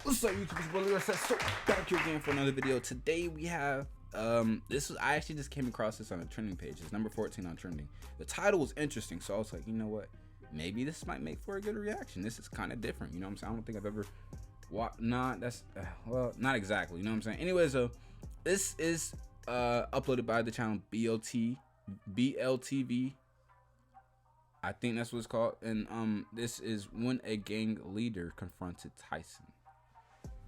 What's up, YouTube? It's Bully. So back here again for another video. Today we have I actually just came across this on a trending page. It's number 14 on trending. The title was interesting, so I was like, you know what? Maybe this might make for a good reaction. This is kind of different. You know what I'm saying? I don't think I've ever watched. Nah, that's well, not exactly. You know what I'm saying? Anyways, this is uploaded by the channel BLTV. I think that's what it's called. And this is when a gang leader confronted Tyson.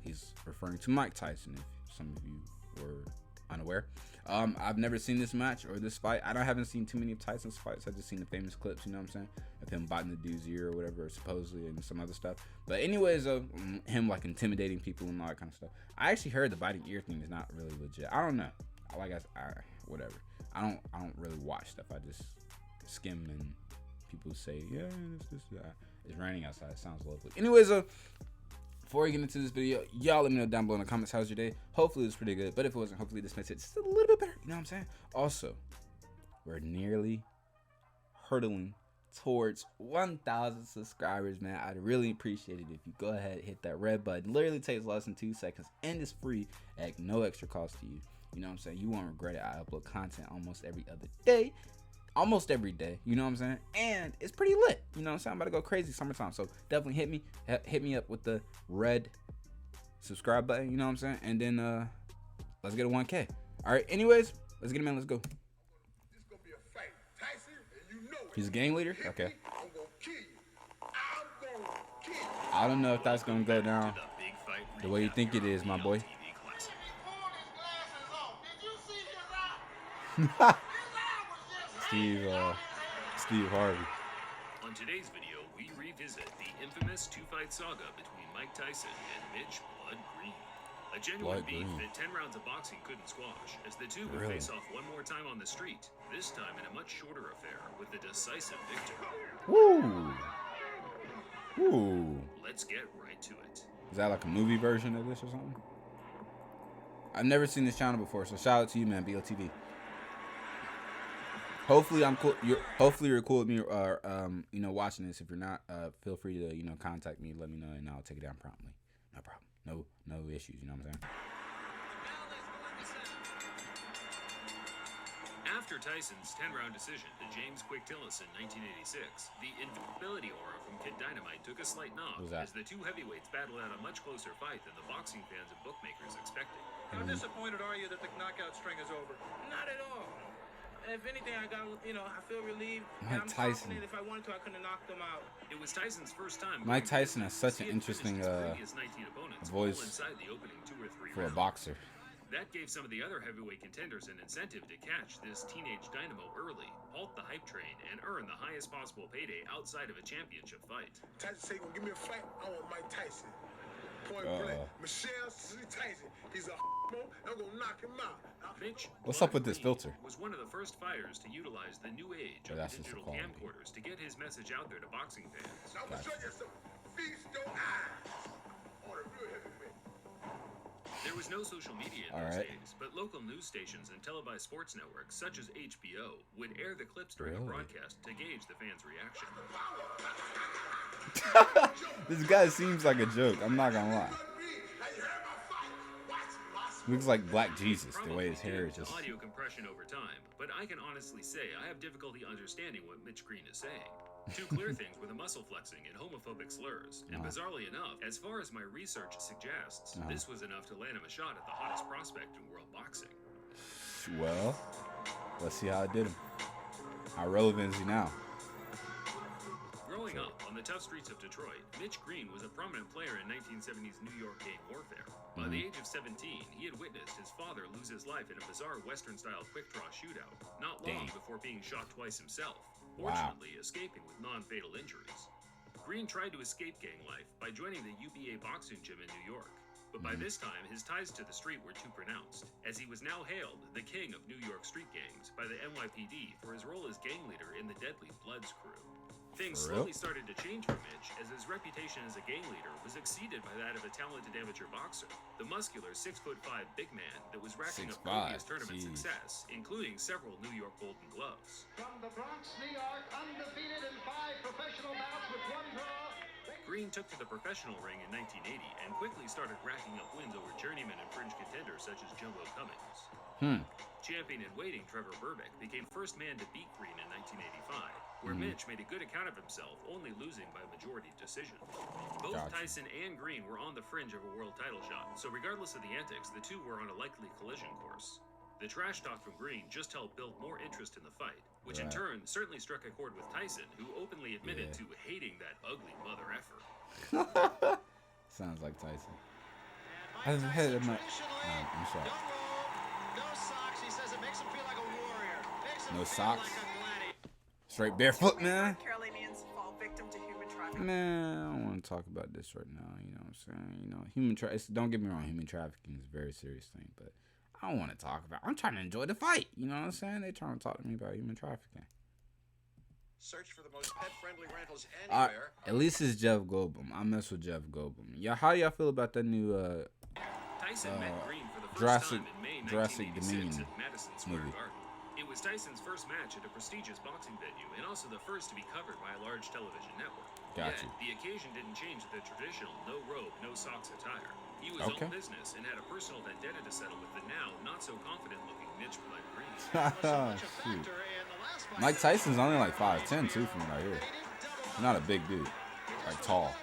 He's referring to Mike Tyson, if some of you were unaware. I've never seen this match or this fight. I haven't seen too many of Tyson's fights. I've just seen the famous clips, you know what I'm saying, of him biting the dude's ear or whatever, supposedly, and some other stuff. But anyways, him like intimidating people and all that kind of stuff. I actually heard the biting ear thing is not really legit. I don't know. Whatever. I don't really watch stuff. I just skim and people say, yeah, it's raining outside. It sounds lovely. Anyways, before we get into this video, y'all let me know down below in the comments how's your day. Hopefully it was pretty good, but if it wasn't, hopefully this makes it just a little bit better. You know what I'm saying? Also, we're nearly hurtling towards 1,000 subscribers, man. I'd really appreciate it if you go ahead and hit that red button. Literally takes less than 2 seconds and it's free at no extra cost to you. You know what I'm saying? You won't regret it. I upload content almost every other day. Almost every day, you know what I'm saying? And it's pretty lit, you know what I'm saying? I'm about to go crazy summertime, so definitely hit me up with the red subscribe button, you know what I'm saying? And then let's get a 1K. All right, anyways, let's get him in. Let's go. This gonna be a fight, Tyson, and you know it. He's a gang leader? Okay. I'm gonna kill you. I'm gonna kill you. I don't know if that's gonna go down the way you think it is, my boy. Steve Harvey. On today's video, we revisit the infamous two-fight saga between Mike Tyson and Mitch Blood Green. A genuine beef that 10 rounds of boxing couldn't squash, as the two would face off one more time on the street, this time in a much shorter affair with a decisive victory. Woo! Woo! Let's get right to it. Is that like a movie version of this or something? I've never seen this channel before, so shout out to you, man, BLTV. Hopefully I'm cool. Hopefully you're cool with me, or you know, watching this. If you're not, feel free to contact me, let me know, and I'll take it down promptly. No problem. No issues. You know what I'm saying? After Tyson's 10-round decision to James Quick Tillis in 1986, the invincibility aura from Kid Dynamite took a slight knock as the two heavyweights battled out a much closer fight than the boxing fans and bookmakers expected. How disappointed are you that the knockout string is over? Not at all. If anything, I feel relieved. Mike Tyson. If I wanted to, I could have knocked them out. It was Tyson's first time. Mike Tyson has such an interesting voice for a boxer. That gave some of the other heavyweight contenders an incentive to catch this teenage dynamo early, halt the hype train, and earn the highest possible payday outside of a championship fight. Tyson say, "Gonna give me a fight. I want Mike Tyson." Point blank. Michelle Tyson. He's a I'm gonna knock him out. Mitch, what's up with this filter? Was one of the first fighters to utilize the new age of digital camcorders to get his message out there to boxing fans. I'm gonna show you some. Feast your eyes on a real heavyweight. There was no social media in those days, but local news stations and televised sports networks such as HBO would air the clips during a broadcast to gauge the fans' reaction. This guy seems like a joke. I'm not gonna lie. Looks like Black Jesus, the way his hair is just. Audio compression over time, but I can honestly say I have difficulty understanding what Mitch Green is saying. Two clear things were the muscle flexing and homophobic slurs, and bizarrely enough, as far as my research suggests, this was enough to land him a shot at the hottest prospect in world boxing. Well, let's see how it did him. How relevant is he now? Growing up on the tough streets of Detroit, Mitch Green was a prominent player in 1970s New York gang warfare. By the age of 17, he had witnessed his father lose his life in a bizarre Western-style quick-draw shootout, not long before being shot twice himself, fortunately escaping with non-fatal injuries. Green tried to escape gang life by joining the UBA boxing gym in New York, but by this time his ties to the street were too pronounced, as he was now hailed the king of New York street gangs by the NYPD for his role as gang leader in the deadly Bloods crew. Things slowly started to change for Mitch as his reputation as a gang leader was exceeded by that of a talented amateur boxer, the muscular 6'5" big man that was racking up previous tournament success, including several New York Golden Gloves. From the Bronx, New York, undefeated in 5 professional bouts with 1 draw. Green took to the professional ring in 1980 and quickly started racking up wins over journeyman and fringe contenders such as Jumbo Cummings. Champion in waiting Trevor Burbick became first man to beat Green in 1985, where Mitch made a good account of himself, only losing by majority decision. Both Tyson and Green were on the fringe of a world title shot, so regardless of the antics, the two were on a likely collision course. The trash talk from Green just helped build more interest in the fight, which in turn certainly struck a chord with Tyson, who openly admitted to hating that ugly mother effer. Sounds like Tyson. And Mike Tyson I'm no sorry. robe, no socks. He says it makes him feel like a warrior. Makes him No feel socks? like a gladiator. Straight barefoot, man. Carolinians fall victim to human trafficking. Man, I don't want to talk about this right now. You know what I'm saying? You know, don't get me wrong. Human trafficking is a very serious thing, but I don't want to talk about. I'm trying to enjoy the fight. You know what I'm saying? They trying to talk to me about human trafficking. Search for the most pet-friendly rentals anywhere. At least it's Jeff Goldblum. I mess with Jeff Goldblum. Yeah, how y'all feel about that new Tyson met Green for the first time in May Jurassic 1986 Dominion at Madison Square movie? Garden. It was Tyson's first match at a prestigious boxing venue and also the first to be covered by a large television network. Gotcha. Yet, the occasion didn't change the traditional no robe, no socks attire. He was Okay. all business and had a personal vendetta to settle with the now not so confident looking Mitch Green. Shoot. Mike Tyson's only like 5'10" too from right here. He's not a big dude. Like tall.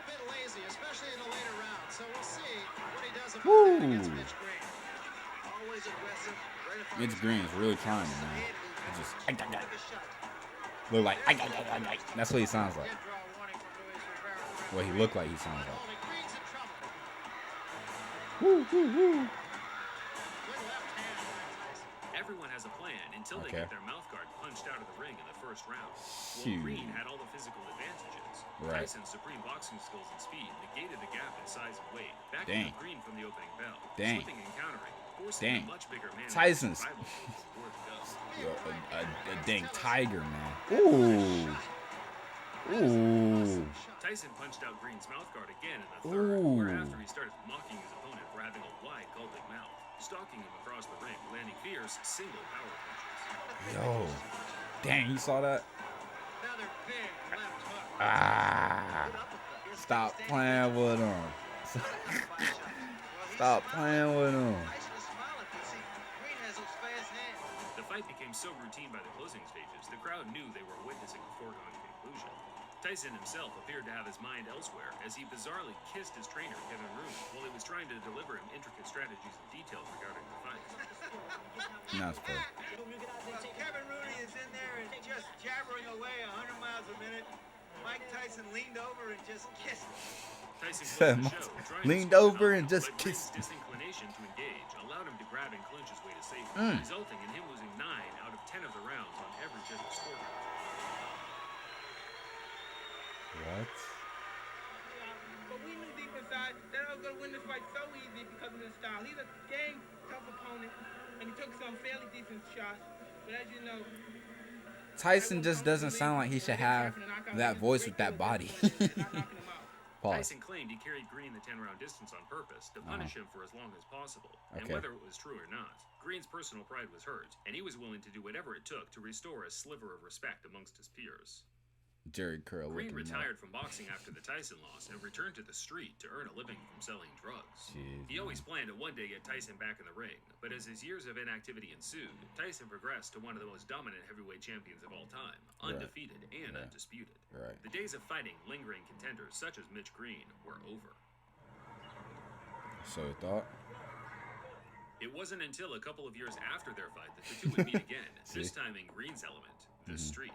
Woo! Mitch Green is really trying, man. He just look like that's what he sounds like. What he looked like he sounds like. Woo, woo, woo. Everyone has a plan until they get their mouth guard punched out of the ring in the first round. Shoot. While Green had all the physical advantages, Right. Tyson's supreme boxing skills and speed negated the gap in size and weight, backing up Green from the opening bell, slipping and countering, forcing a much bigger man Tyson's a dang tiger, man. Ooh. Ooh. Tyson punched out Green's mouth guard again in the third, whereafter he started mocking his opponent for having a wide, gulping mouth, stalking him across the ring, landing fierce single power punches. Yo. Dang, you saw that? Another big left hook. Ah. Stop playing with him. Stop playing with him. The fight became so routine by the closing stages, the crowd knew they were witnessing a foregone conclusion. Tyson himself appeared to have his mind elsewhere as he bizarrely kissed his trainer, Kevin Rooney, while he was trying to deliver him intricate strategies and details regarding the fight. That's fair. Kevin Rooney is in there and just jabbering away 100 miles a minute. Mike Tyson leaned over and just kissed him. Tyson closed the show, trying to Leaned square over it and off, just but kissed Green's him. disinclination to engage allowed him to grab and clinch his way to safety, resulting in him losing 9 out of 10 of the rounds on every general scorecard. What? But we knew deep inside that I was going to win this fight so easy because of his style. He's a dang tough opponent, and he took some fairly decent shots. But as you know, Tyson just doesn't sound like he should have that voice with that body. Pause. Tyson claimed he carried Green the 10-round distance on purpose to punish him for as long as possible. And Okay. whether it was true or not, Green's personal pride was hurt, and he was willing to do whatever it took to restore a sliver of respect amongst his peers. Jerry Curl Green looking retired from boxing after the Tyson loss and returned to the street to earn a living from selling drugs. Jeez, He always planned to one day get Tyson back in the ring, but as his years of inactivity ensued, Tyson progressed to one of the most dominant heavyweight champions of all time, undefeated and undisputed. Right. The days of fighting lingering contenders such as Mitch Green were over. So you thought? It wasn't until a couple of years after their fight that the two would meet again, this time in Green's element, the street.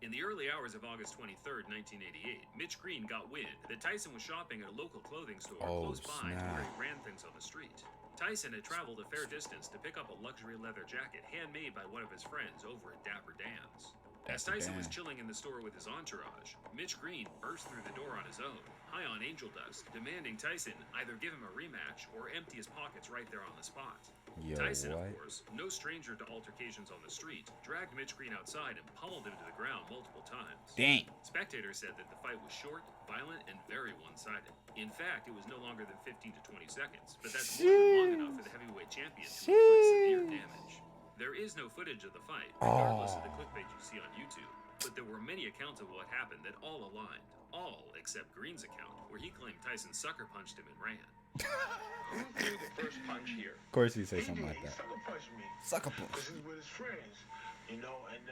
In the early hours of August 23rd, 1988, Mitch Green got wind that Tyson was shopping at a local clothing store close by to where he ran things on the street. Tyson had traveled a fair distance to pick up a luxury leather jacket handmade by one of his friends over at Dapper Dan's. As Tyson was chilling in the store with his entourage, Mitch Green burst through the door on his own, high on angel dust, demanding Tyson either give him a rematch or empty his pockets right there on the spot. Yo, Tyson, what? of course, no stranger to altercations on the street, dragged Mitch Green outside and pummeled him to the ground multiple times. Dang. Spectators said that the fight was short, violent, and very one-sided. In fact, it was no longer than 15 to 20 seconds, but that's more than long enough for the heavyweight champion to inflict severe damage. There is no footage of the fight, regardless of the clickbait you see on YouTube. but there were many accounts of what happened that all aligned. All except Green's account, where he claimed Tyson sucker punched him and ran. Who threw the first punch here? Of course he'd say He something did. like He that. sucker punched me. Sucker punch. Because he's with his friends, you know, and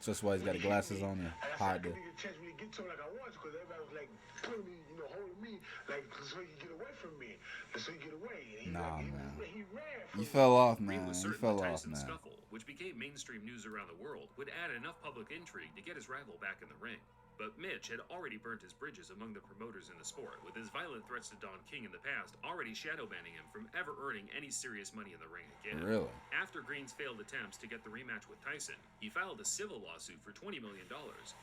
So that's why he's got the glasses on and hide I it. didn't get a chance to get to him like I wanted because everybody was like pulling me, you know, holding me, like so he could get away from me, and so he get away. And he, Nah, like, man. He ran. You fell off, Green man. was You certain fell the off, Tyson man. scuffle, which became mainstream news around the world, would add enough public intrigue to get his rival back in the ring. But Mitch had already burnt his bridges among the promoters in the sport, with his violent threats to Don King in the past already shadow banning him from ever earning any serious money in the ring again. Really? After Green's failed attempts to get the rematch with Tyson, he filed a civil lawsuit for $20 million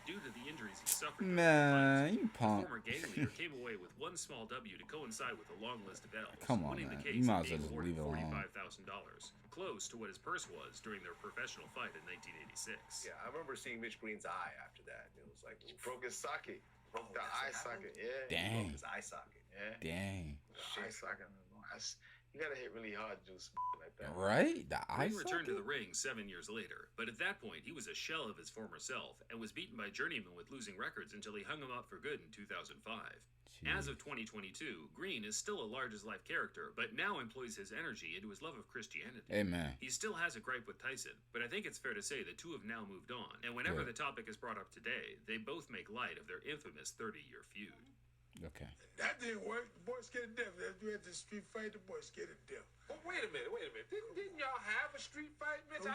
due to the injuries he suffered. Man, you The punk. former gang leader came away with one small W to coincide with a long list of L's, Come on, winning man. the You case might as and well being just awarded leave it alone. $45,000, close to what his purse was during their professional fight in 1986. Yeah, I remember seeing Mitch Green's eye after that. It was like broke his socket, broke the eye socket. Yeah, Dang. broke his eye socket. Yeah, Dang. the eye socket. You gotta hit really hard to do some like that. Right? The eye Green returned to socket? the ring 7 years later, but at that point he was a shell of his former self and was beaten by journeyman with losing records until he hung him up for good in 2005. As of 2022, Green is still a large-as-life character, but now employs his energy into his love of Christianity. Amen. He still has a gripe with Tyson, but I think it's fair to say the two have now moved on, and whenever Yeah. the topic is brought up today, they both make light of their infamous 30-year feud. Okay. That didn't work. The boy scared to death. As we had the street fight, the boy scared to death. Well, wait a minute. Didn't y'all have a street fight, Mitch?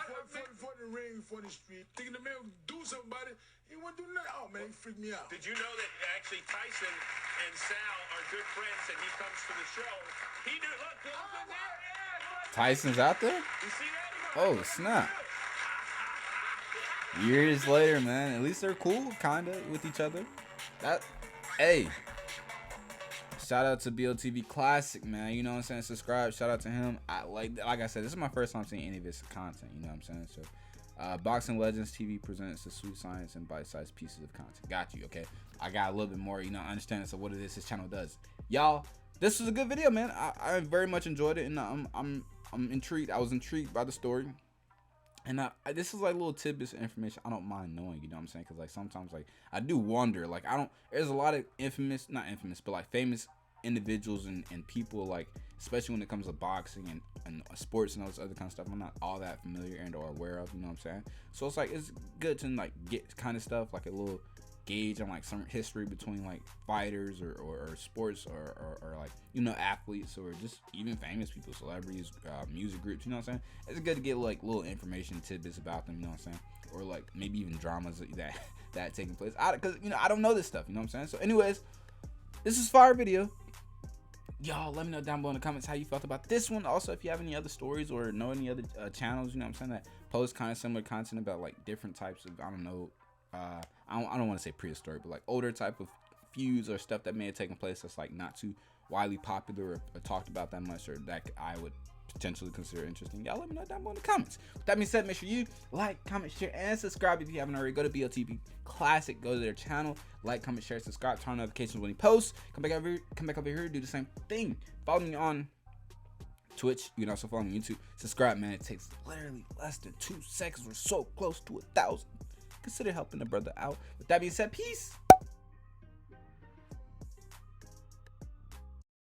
For the ring, for the street. Thinking the man would do something about it. He wouldn't do nothing. Oh, man, he freaked me out. Did you know that actually Tyson and Sal are good friends and he comes to the show? He knew, look, Tyson's out there? you see that? Oh, snap. Years later, man. At least they're cool, kinda, with each other. Hey. Shout out to BLTV Classic, man. You know what I'm saying? Subscribe. Shout out to him. Like I said, this is my first time seeing any of his content. You know what I'm saying? So, Boxing Legends TV presents the sweet science and bite-sized pieces of content. Got you, okay? I got a little bit more, understanding of what it is his channel does. Y'all, this was a good video, man. I very much enjoyed it, and I'm intrigued. I was intrigued by the story. And this is like little tidbits of information I don't mind knowing, you know what I'm saying? Because like sometimes like I do wonder, like there's a lot of not infamous, but like famous individuals and people, like especially when it comes to boxing and sports and all this other kind of stuff I'm not all that familiar and or aware of, you know what I'm saying? So it's like it's good to like get kind of stuff, like a little gauge on like some history between like fighters or sports or like athletes or just even famous people, celebrities, music groups, you know what I'm saying? It's good to get like little information tidbits about them, you know what I'm saying? Or like maybe even dramas that taking place, because I don't know this stuff, you know what I'm saying? So anyways, this is fire video. Y'all let me know down below in the comments how you felt about this one. Also, if you have any other stories or know any other channels, you know what I'm saying, that post kind of similar content about like different types of, I don't want to say prehistoric, but like older type of feuds or stuff that may have taken place that's like not too widely popular or talked about that much, or that I would potentially consider interesting. Y'all let me know down below in the comments. With that being said, make sure you like, comment, share, and subscribe if you haven't already. Go to BLTV Classic, go to their channel, like, comment, share, subscribe, turn on notifications when he posts. Come back over here, do the same thing. Follow me on Twitch. You can also follow me on YouTube. Subscribe, man. It takes literally less than 2 seconds. We're so close to 1,000. Consider helping a brother out. With that being said, peace.